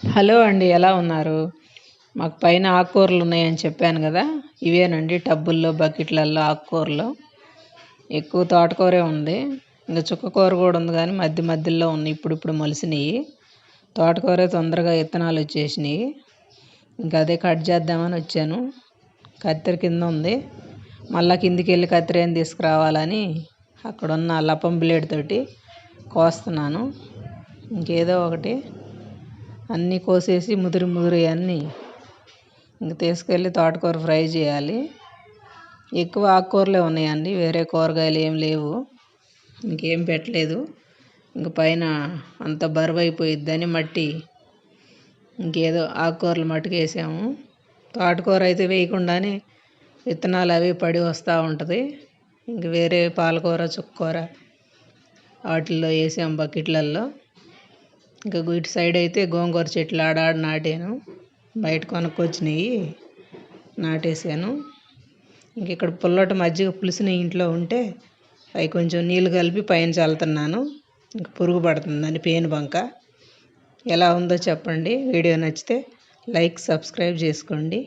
Hello అండి, ఎలా ఉన్నారు? మాకు పైన ఆకుకూరలు ఉన్నాయని చెప్పాను కదా, ఇవేనండి టబ్బుల్లో బకెట్లలో ఆకుకూరలు. ఎక్కువ తోటకూరే ఉంది, ఇంకా చుక్కకూర కూడా ఉంది, కానీ మధ్య మధ్యలో ఉన్నాయి, ఇప్పుడు మొలిసినాయి. తోటకూర తొందరగా విత్తనాలు వచ్చేసినాయి, ఇంకా అదే కట్ చేద్దామని వచ్చాను. కత్తెర కింద ఉంది, మళ్ళీ కిందికి వెళ్ళి కత్తెర తీసుకురావాలని అక్కడున్న లపం బ్లేడ్ తోటి కోస్తున్నాను. ఇంకేదో ఒకటి అన్నీ కోసేసి ముదురు అన్నీ ఇంక తీసుకెళ్ళి తోటకూర ఫ్రై చేయాలి. ఎక్కువ ఆకుకూరలే ఉన్నాయండి, వేరే కూరగాయలు ఏం లేవు, ఇంకేం పెట్టలేదు. ఇంక పైన అంత బరువు అయిపోయిద్దని మట్టి ఇంకేదో ఆకుకూరలు మట్టుకు వేసాము. తోటకూర అయితే వేయకుండానే విత్తనాలు అవి పడి వస్తూ ఉంటుంది. ఇంక వేరే పాలకూర చుక్కకూర వాటిల్లో వేసాము బకెట్లలో. ఇంకా ఇటు సైడ్ అయితే గోంగూర చెట్లు ఆడాడ నాటాను, బయట కొనుక్కొచ్చినాయి నాటేసాను. ఇంక ఇక్కడ పుల్లటి మజ్జిగ పులిసిన ఇంట్లో ఉంటే అవి కొంచెం నీళ్ళు కలిపి పైన చల్లుతున్నాను. ఇంక పురుగు పడుతుందని పేను బంక. ఎలా ఉందో చెప్పండి. వీడియో నచ్చితే లైక్ సబ్స్క్రైబ్ చేసుకోండి.